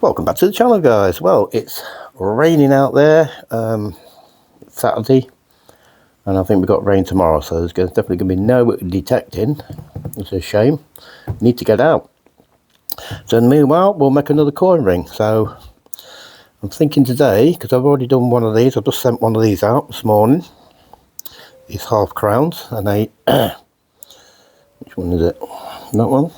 Welcome back to the channel, guys. Well, it's raining out there. It's Saturday, and I think we've got rain tomorrow, so there's definitely going to be no detecting. It's a shame. Need to get out. So meanwhile, we'll make another coin ring. So I'm thinking today, because I've already done one of these, I've just sent one of these out this morning. These half crowns, and they which one is it? That one.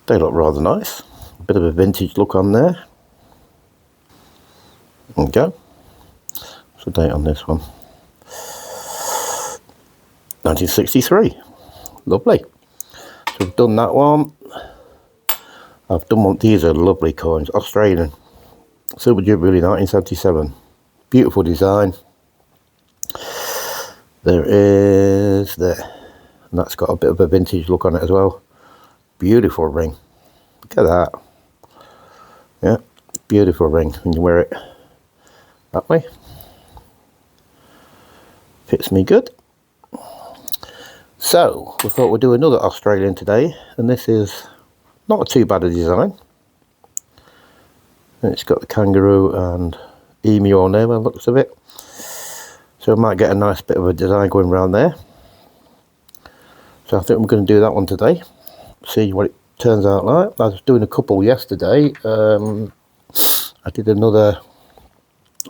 They look rather nice. Bit of a vintage look on there. There we go. What's the date on this one? 1963. Lovely. So we've done that one. I've done one. These are lovely coins. Australian. Silver Jubilee 1977. Beautiful design. There is there. And that's got a bit of a vintage look on it as well. Beautiful ring. Look at that. Yeah, beautiful ring when you wear it that way. Fits me good. So we thought we'd do another Australian today, and this is not too bad a design. And it's got the kangaroo and emu on there by the looks of it. So we might get a nice bit of a design going around there. So I think we're going to do that one today. See what it turns out like. I was doing a couple yesterday. I did another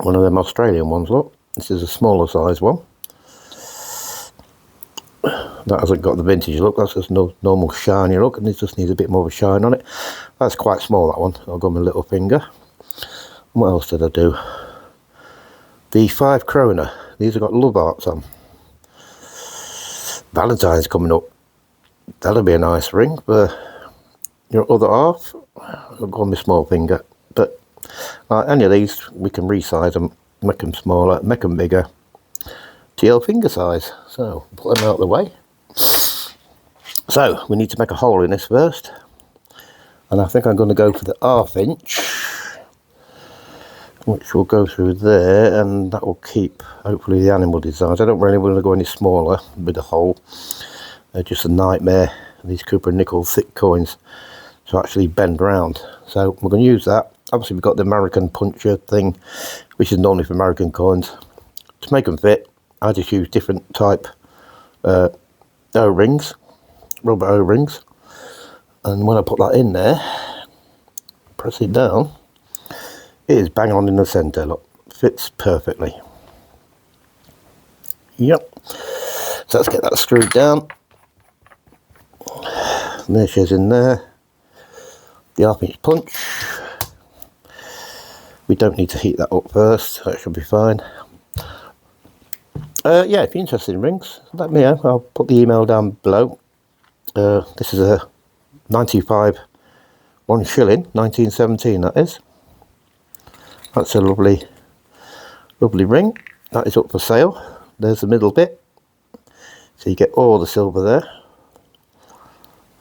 one of them Australian ones. Look, this is a smaller size one. That hasn't got the vintage look. That's just no normal shiny look, and it just needs a bit more of a shine on it. That's quite small, that one. I'll go with my little finger. What else did I do? The 5 kroner. These have got love hearts on. Valentine's coming up. That'll be a nice ring for your other half. I'll go on my small finger. But any of these, we can resize them, make them smaller, make them bigger, to your finger size. So put them out of the way. So we need to make a hole in this first, and I think I'm going to go for the 1/2 inch, which will go through there, and that will keep hopefully the animal designs. I don't really want to go any smaller with the hole. They're just a nightmare, these copper and nickel thick coins, to actually bend round. So we're going to use that. Obviously we've got the American puncher thing, which is normally for American coins. To make them fit, I just use different type O-rings, rubber O-rings, and when I put that in there, press it down, it is bang on in the centre. Look, fits perfectly. Yep. So let's get that screwed down. And there she is in there. The 1/2 inch punch. We don't need to heat that up first, so it should be fine. Yeah, if you're interested in rings, let me know. I'll put the email down below. This is a 95 1 shilling, 1917 that is. That's a lovely ring. That is up for sale. There's the middle bit, so you get all the silver there.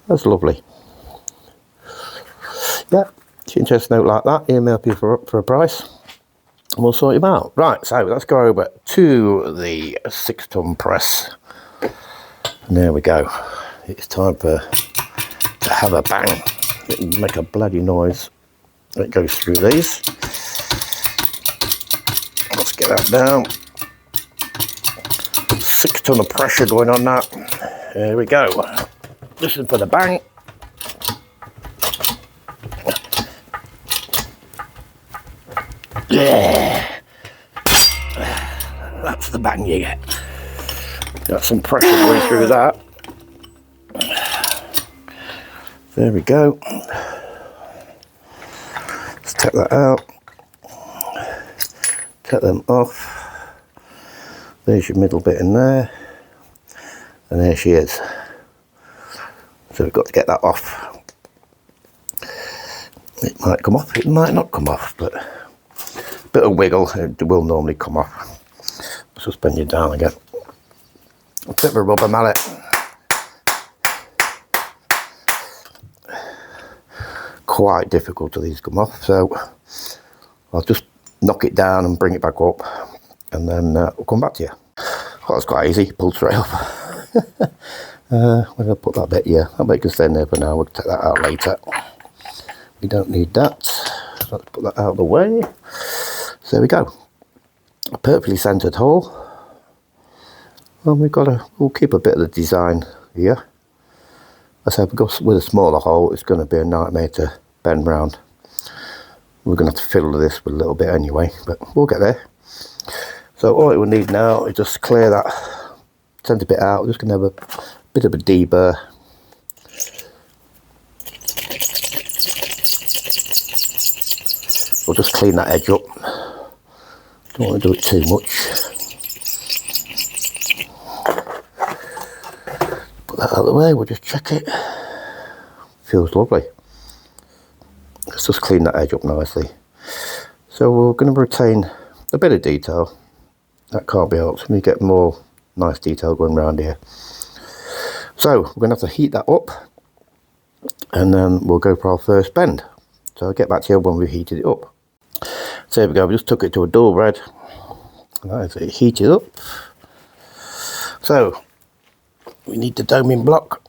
That's lovely. Yeah, if you're interested in a note like that, email me for a price, and we'll sort you out. Right, so let's go over to the 6-ton press. And there we go. It's time to have a bang. It'll make a bloody noise when it goes through these. Let's get that down. 6 ton of pressure going on that. There we go. Listen for the bang. Yeah. That's the bang you get. Got some pressure going through that. There we go. Let's take that out. Take them off. There's your middle bit in there. And there she is. So we've got to get that off. It might come off, it might not come off, but a bit of wiggle, it will normally come off. Suspend you down again. A bit of a rubber mallet. Quite difficult till these come off, so I'll just knock it down and bring it back up, and then we'll come back to you. Well, it's quite easy, pull straight up. Where did I put that bit? Yeah, that bit can stay in there for now. We'll take that out later. We don't need that. Let's put that out of the way. So there we go. A perfectly centered hole. And we'll keep a bit of the design here. I said, because with a smaller hole, it's going to be a nightmare to bend round. We're going to have to fiddle this with a little bit anyway, but we'll get there. So all it will need now is just clear that centre bit out. We're just going to have a bit of a deburr. We'll just clean that edge up. Don't want to do it too much. Put that out of the way, we'll just check it. Feels lovely. Let's just clean that edge up nicely. So we're going to retain a bit of detail. That can't be helped. We get more nice detail going around here. So we're going to have to heat that up, and then we'll go for our first bend. So I'll get back to you when we've heated it up. So there we go, we just took it to a dull red. And that is it heated up. So we need the doming block.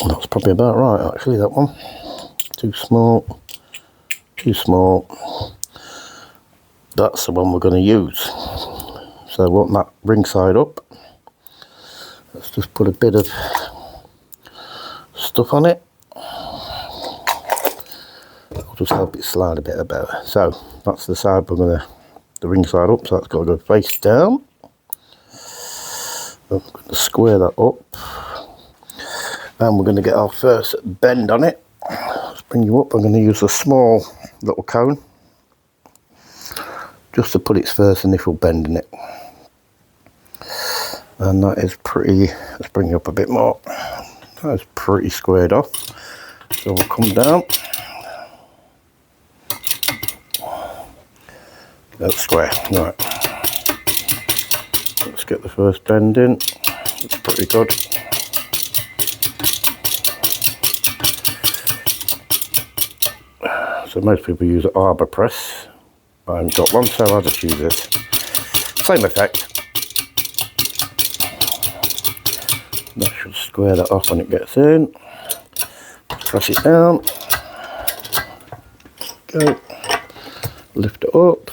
That's probably about right actually, that one. Too small. Too small. That's the one we're going to use. So I want that ring side up. Let's just put a bit of stuff on it. I'll just help it slide a bit better. So that's the side we're going to, the ring side up, so that's got to go face down. I'm going to square that up. And we're going to get our first bend on it. Let's bring you up. I'm going to use a small little cone just to put its first initial bend in it. And that is pretty, let's bring you up a bit more. That is pretty squared off. So we'll come down. That's square. Right. Let's get the first bend in. It's pretty good. So most people use an arbor press. I haven't got one, so I'll just use this. Same effect. That should square that off when it gets in. Press it down. Go. Lift it up.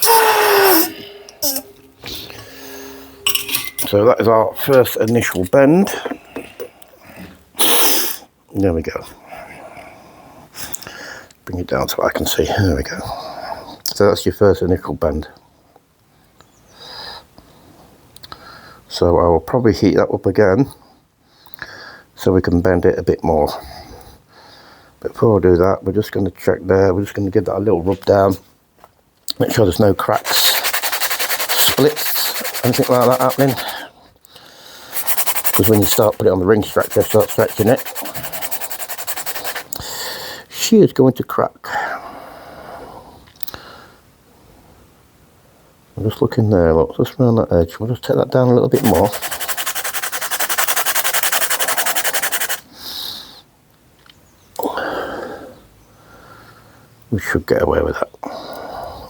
So that is our first initial bend. There we go. Bring it down so I can see. There we go. So that's your first initial bend. So I will probably heat that up again so we can bend it a bit more. But before I do that, we're just going to check there. We're just going to give that a little rub down. Make sure there's no cracks, splits, anything like that happening. Because when you start putting it on the ring stretcher, start stretching it, she is going to crack. I'm just looking there, look, just around that edge. We'll just take that down a little bit more. We should get away with that.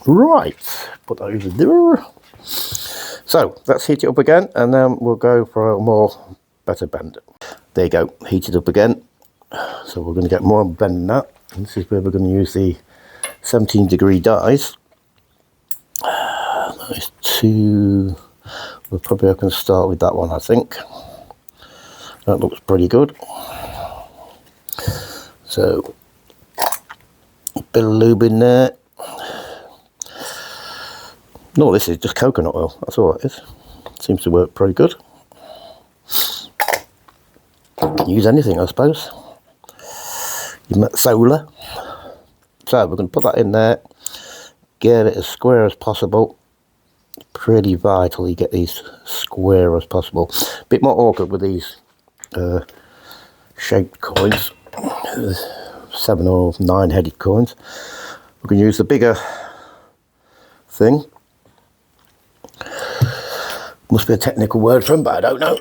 Right, put that over there. So let's heat it up again, and then we'll go for a more better bend. There you go, heated up again. So we're going to get more bend than that. And this is where we're going to use the 17-degree dies. That is two. We're probably going to start with that one, I think. That looks pretty good. So a bit of lube in there. No, this is just coconut oil, that's all it is. Seems to work pretty good. You can use anything, I suppose. You met solar. So we're going to put that in there, get it as square as possible. Pretty vital you get these square as possible. A bit more awkward with these shaped coins, 7 or 9 headed coins. We can use the bigger thing. Must be a technical word for them, but I don't know.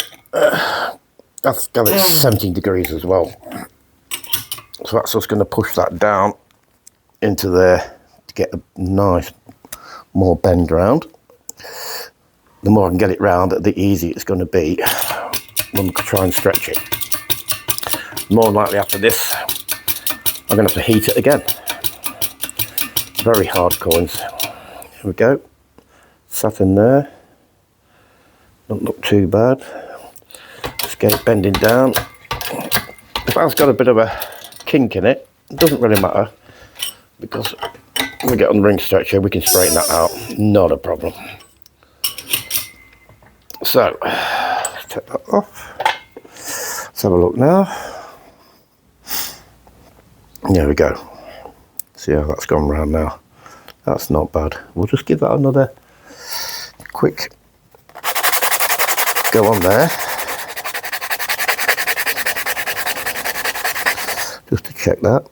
That's got it 17 degrees as well. So that's just going to push that down into there to get a nice more bend round. The more I can get it round, the easier it's going to be when we try and stretch it. More likely after this, I'm going to have to heat it again. Very hard coins. Here we go. Sat in there. Don't look too bad. Just get it bending down. If that's got a bit of a kink in it, it doesn't really matter, because when we get on the ring stretcher we can straighten that out, not a problem. So, let's take that off. Let's have a look now. There we go. See how that's gone round now. That's not bad. We'll just give that another quick go on there. Just to check that.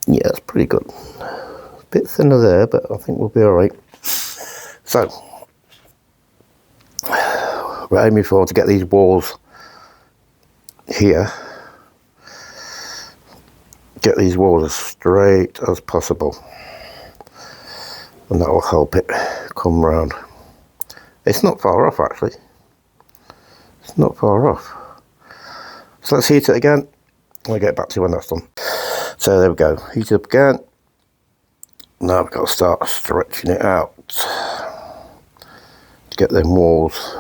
Yeah, that's pretty good. A bit thinner there, but I think we'll be alright. So, we're aiming for to get these walls here. Get these walls as straight as possible. And that will help it come round. It's not far off actually. It's not far off. So let's heat it again. I'll get back to you when that's done. So there we go, heat it up again. Now we've got to start stretching it out to get them walls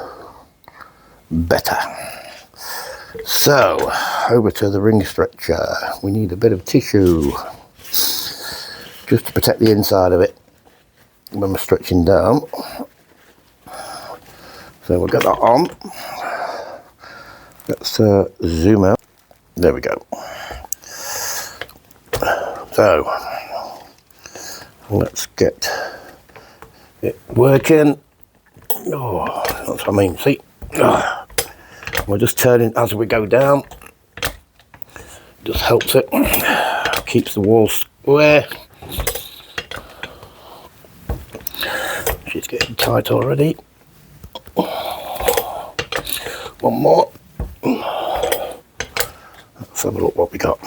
better. So over to the ring stretcher. We need a bit of tissue just to protect the inside of it when we're stretching down. So we'll get that on. Let's zoom out. There we go. So let's get it working. Oh, that's what I mean. See, we're just turning as we go down. Just helps it, keeps the wall square. She's getting tight already. One more. Let's have a look what we got.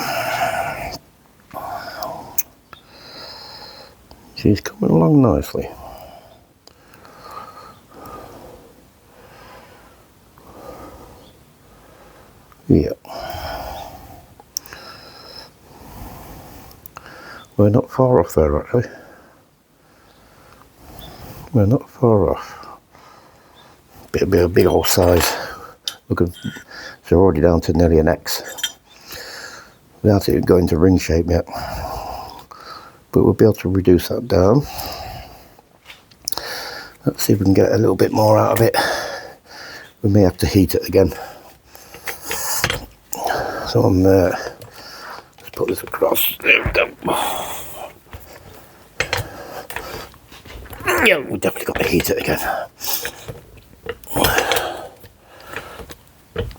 She's coming along nicely. Yeah. We're not far off there actually. We're not far off. Bit of a big old size. Look at, so we're already down to nearly an X. Without it going to ring shape yet. But we'll be able to reduce that down. Let's see if we can get a little bit more out of it. We may have to heat it again. So on there, let's put this across. There we go. Yeah, we definitely got to heat it again.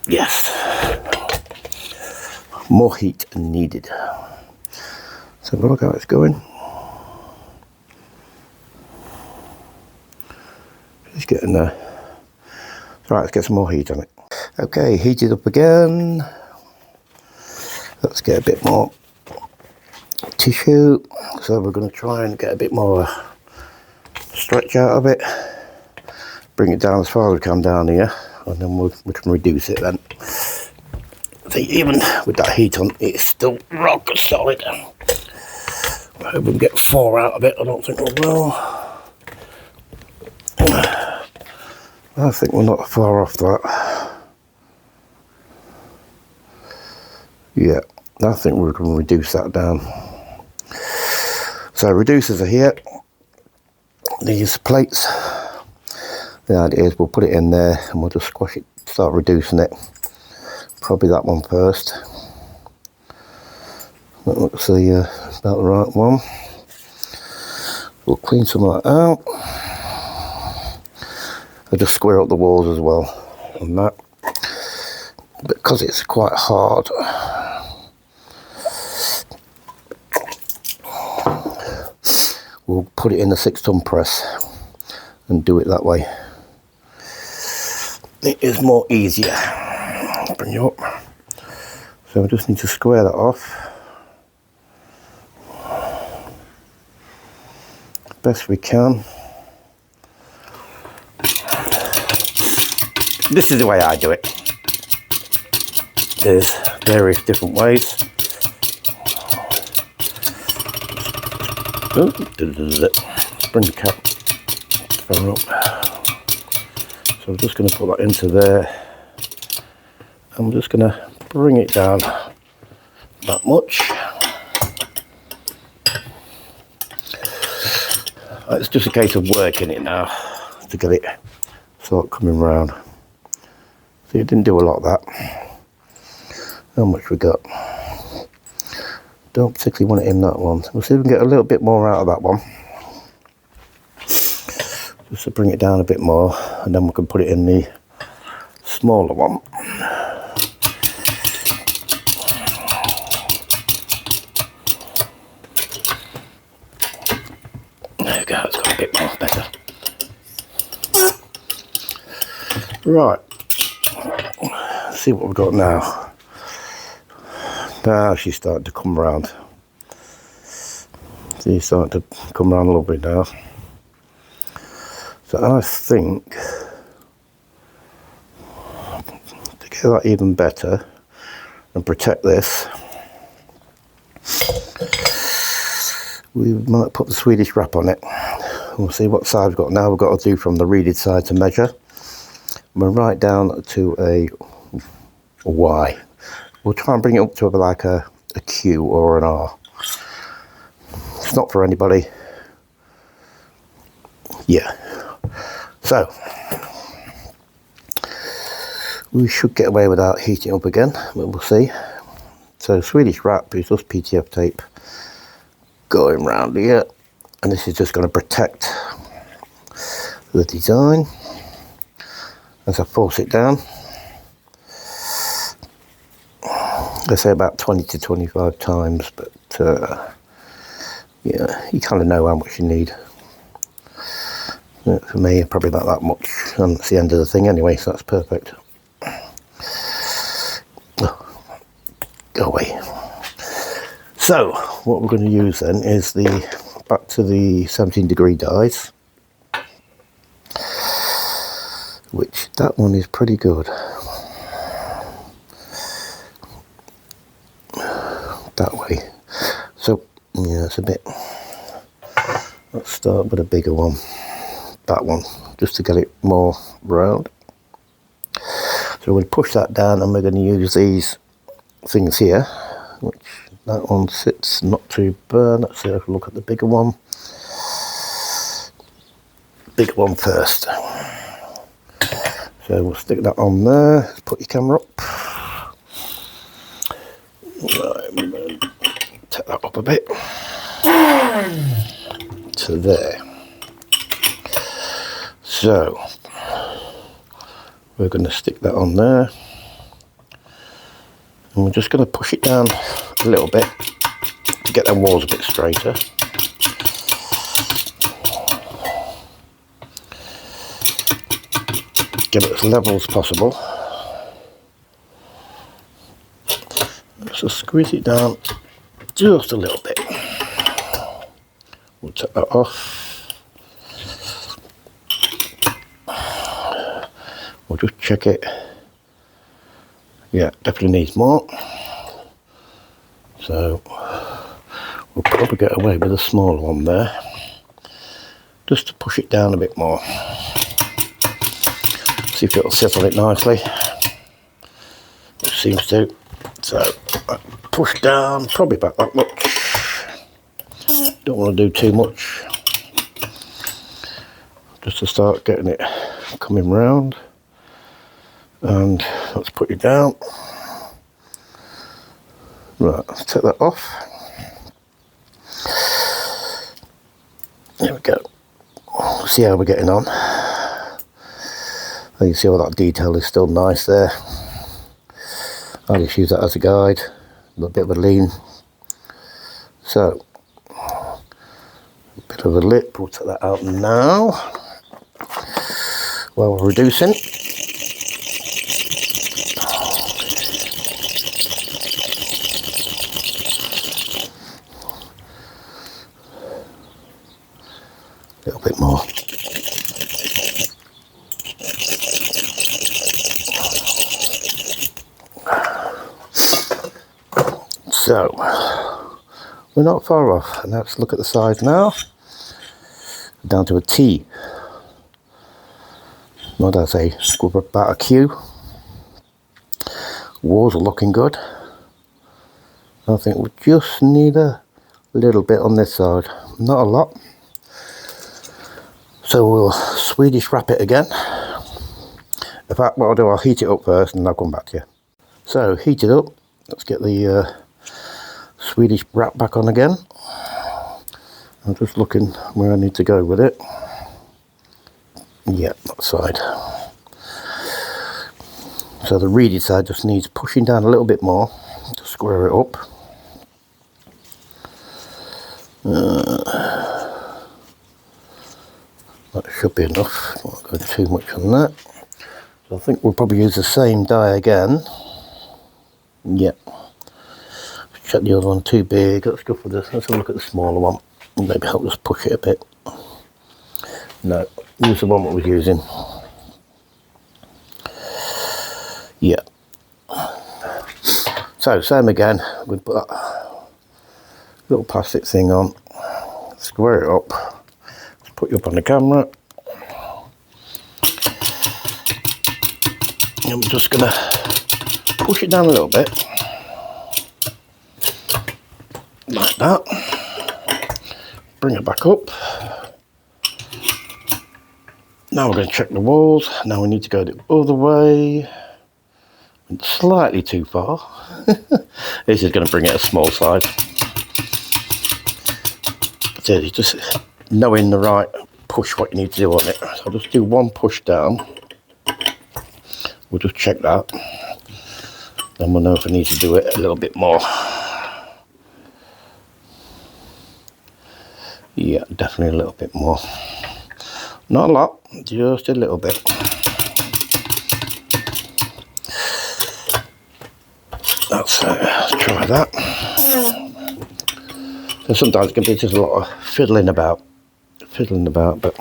Yes. More heat needed. So look how it's going. Just getting there. Right, let's get some more heat on it. Okay, heat it up again. Let's get a bit more tissue. So we're going to try and get a bit more stretch out of it. Bring it down as far as we can down here, and then we can reduce it then. See, even with that heat on, it's still rock solid. I hope we can get 4 out of it. I don't think we will. I think we're not far off that. Yeah, I think we can reduce that down. So reducers are here. These plates. The idea is we'll put it in there and we'll just squash it, start reducing it. Probably that one first. That looks about the right one. We'll clean some of that out. I'll just square up the walls as well on that. Because it's quite hard. We'll put it in the 6-ton press and do it that way. It is more easier. Bring you up. So we just need to square that off best we can. This is the way I do it. There's various different ways. Oh, bring the camera up. So I'm just going to put that into there. I'm just going to bring it down that much. It's just a case of working it now to get it sort of coming round. See, it didn't do a lot of that. How much we got? Don't particularly want it in that one. We'll see if we can get a little bit more out of that one. Just to bring it down a bit more, and then we can put it in the smaller one. There we go, it's got a bit more better. Right, let's see what we've got now. Now she's starting to come around. She's starting to come around a little bit now. So I think to get that even better and protect this, we might put the Swedish wrap on it. We'll see what side we've got now. We've got to do from the reeded side to measure. We'll write down to a Y. We'll try and bring it up to like a Q or an R. It's not for anybody. Yeah. So, we should get away without heating up again, but we'll see. So, Swedish wrap is just PTF tape going round here. And this is just going to protect the design as I force it down. I say about 20 to 25 times, but yeah, you kind of know how much you need. For me, probably about that much, and it's the end of the thing anyway, so that's perfect. Oh, go away. So, what we're going to use then is back to the 17-degree dies, which that one is pretty good. That way. So yeah, it's a bit. Let's start with a bigger one. That one, just to get it more round. So we'll push that down, and we're going to use these things here, which that one sits not too bad. Let's see if we look at the bigger one. Bigger one first. So we'll stick that on there. Let's put your camera up. Right, we're going to take that up a bit to there. So we're going to stick that on there, and we're just going to push it down a little bit to get them walls a bit straighter. Get it as level as possible. So squeeze it down just a little bit. We'll take that off. We'll just check it. Yeah, definitely needs more. So we'll probably get away with a smaller one there, just to push it down a bit more. See if it'll sit on it nicely. It seems to. So push down, probably about that much. Don't want to do too much, just to start getting it coming round. And let's put it down. Right, let's take that off. There we go. See how we're getting on. You can see all that detail is still nice there. I'll just use that as a guide, a little bit of a lean. So, a bit of a lip, we'll take that out now while we're reducing. A little bit more. So, we're not far off. And let's look at the size now. Down to a T. Not as a about a Q. Walls are looking good. I think we just need a little bit on this side, not a lot. So we'll Swedish wrap it again. In fact, what I'll do, I'll heat it up first and I'll come back to you. So heat it up. Let's get the Swedish wrap back on again. I'm just looking where I need to go with it. Yeah, that side. So the reedy side just needs pushing down a little bit more to square it up. That should be enough. Not go too much on that. So I think we'll probably use the same die again. Yep. Check the other one too big. Let's go for this. Let's have a look at the smaller one. Maybe help us push it a bit. No, use the one that we're using. Yeah. So same again. We put that little plastic thing on. Square it up. Let's put you up on the camera. And I'm just gonna push it down a little bit. Like that. Bring it back up. Now we're going to check the walls. Now we need to go the other way. Went slightly too far. This is going to bring it a small side. But it's just knowing the right push what you need to do on it. So I'll just do one push down. We'll just check that. Then we'll know if I need to do it a little bit more. Yeah, definitely a little bit more. Not a lot, just a little bit. Let's try that. So sometimes it can be just a lot of fiddling about, but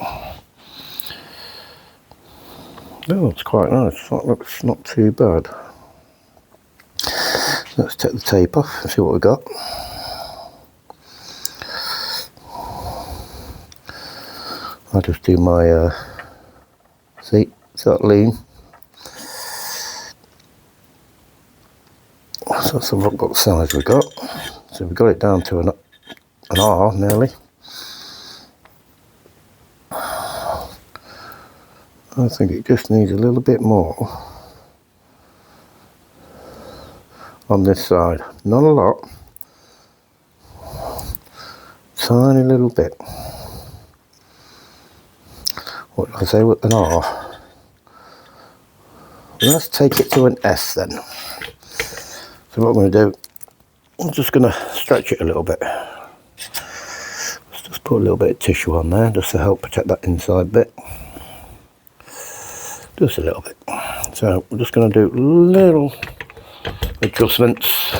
oh, it's quite nice. That looks not too bad. Let's take the tape off and see what we got. I'll just do my, see, it's that lean. So let's have a look what size we got. So we've got it down to an R nearly. I think it just needs a little bit more on this side. Not a lot. Tiny little bit. What did I say with an R? Let's take it to an S then. So what I'm going to do, I'm just going to stretch it a little bit. Let's just put a little bit of tissue on there just to help protect that inside bit. Just a little bit. So we're just going to do little adjustments.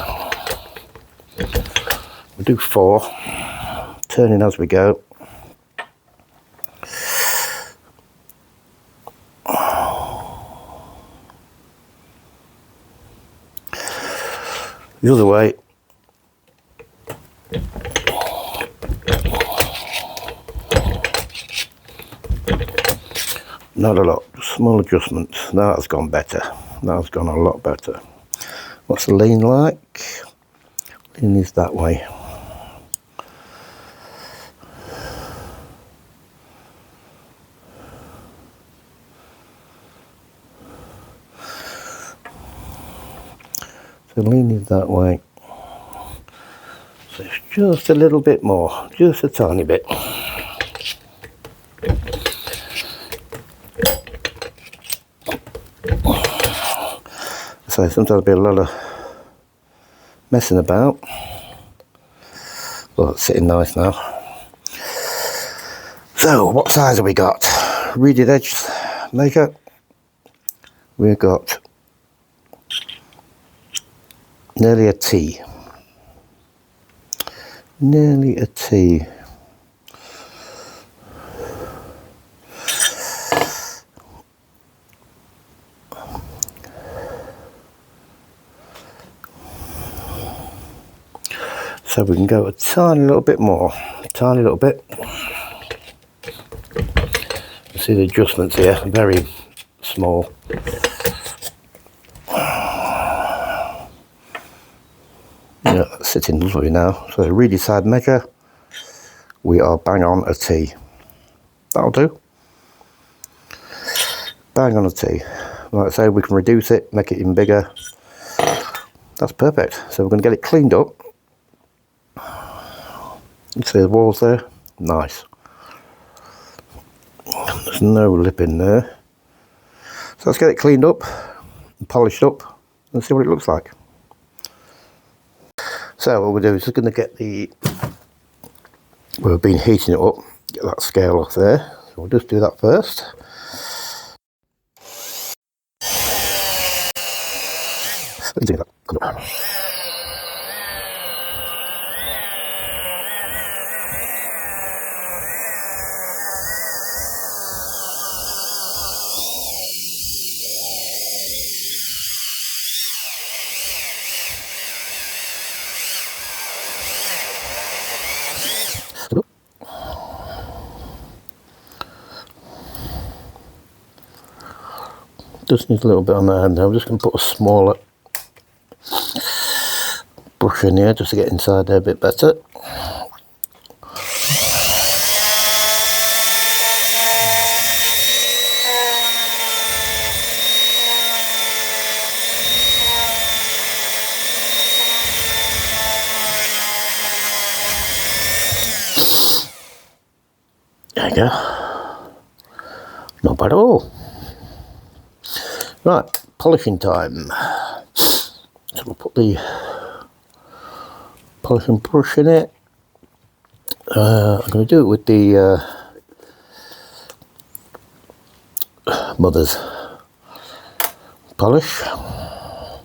We'll do 4, turning as we go. The other way. Not a lot, small adjustments. Now that's gone better. Now it's gone a lot better. What's the lean like? Lean is that way. So lean is that way. So it's just a little bit more, just a tiny bit. So sometimes there'll be a lot of messing about. Well, it's sitting nice now. So what size have we got? Reeded edge maker. We've got nearly a T. Nearly a T. So we can go a tiny little bit more, a tiny little bit. You see the adjustments here, very small. Yeah, that's sitting lovely now. So the reedy side measure, we are bang on a T. That'll do. Bang on a T. Like I say, we can reduce it, make it even bigger. That's perfect. So we're going to get it cleaned up. You see the walls there? Nice. There's no lip in there. So let's get it cleaned up, and polished up, and see what it looks like. So what we'll do is just going to get the, we've been heating it up, get that scale off there. So we'll just do that first. Do that. Come on. Just needs a little bit on the hand now. I'm just going to put a smaller brush in here just to get inside there a bit better. There you go. Not bad at all. Right, polishing time. So we'll put the polishing brush in it. I'm going to do it with the Mother's polish. I'll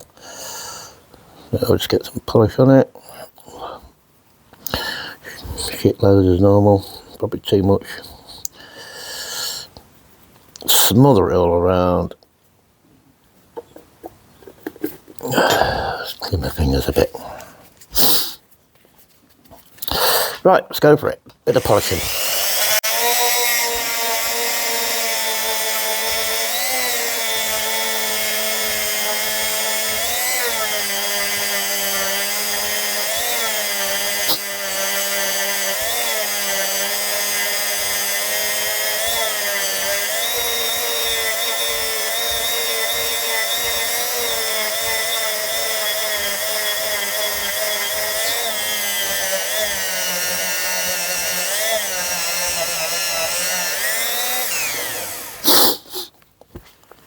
just get some polish on it. Shit loads as normal, probably too much. Smother it all around. Just clean my fingers a bit. Right, let's go for it. Bit of polishing.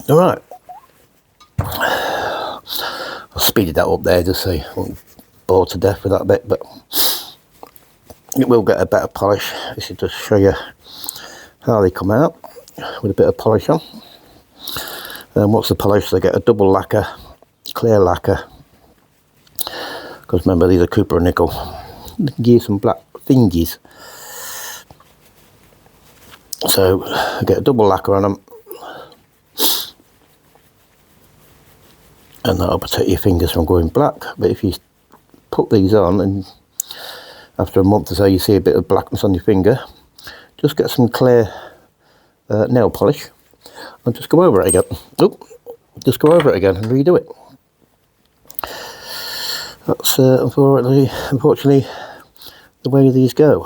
All right, I speeded that up there just so you won't bore to death with that bit, but it will get a better polish. This is just show you how they come out with a bit of polish on. And what's the polish? They get a double lacquer, clear lacquer, because remember these are copper and nickel. They can give some black thingies. So I get a double lacquer on them. And that'll protect your fingers from going black. But if you put these on and after a month or so you see a bit of blackness on your finger, just get some clear nail polish and just go over it again. Oop, just go over it again and redo it. That's unfortunately the way these go.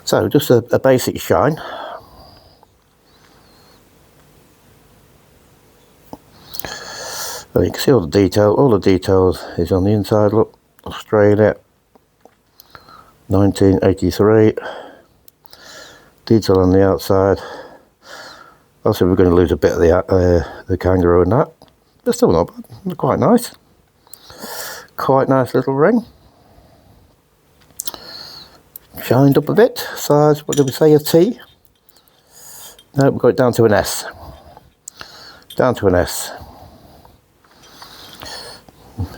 So just a basic shine. You can see all the details is on the inside. Look, Australia, 1983. Detail on the outside. Also, we're going to lose a bit of the kangaroo in that. They're still not bad. They're quite nice. Quite nice little ring. Shined up a bit. Size, what did we say, a T? No, we've got it down to an S. Down to an S.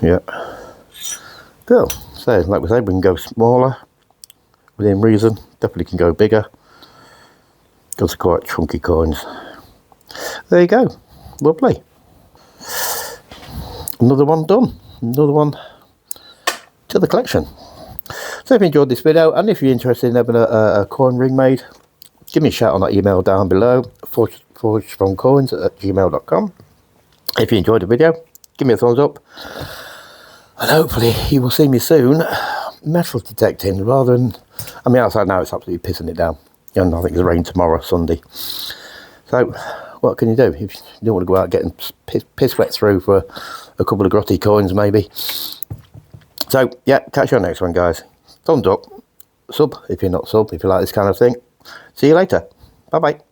Yeah. Cool. So, like we said, we can go smaller within reason. Definitely can go bigger. Those are quite chunky coins. There you go. Lovely. another one done, another one to the collection. So if you enjoyed this video, and if you're interested in having a coin ring made, give me a shout on that email down below, forgedfromcoins@gmail.com. If you enjoyed the video, give me a thumbs up, and hopefully you will see me soon metal detecting rather than, I mean, outside now it's absolutely pissing it down, and I think it's rain tomorrow, Sunday. So what can you do if you don't want to go out getting piss wet through for a couple of grotty coins maybe? So yeah, catch you on the next one, guys. Thumbs up, sub if you're not sub, if you like this kind of thing. See you later. Bye bye.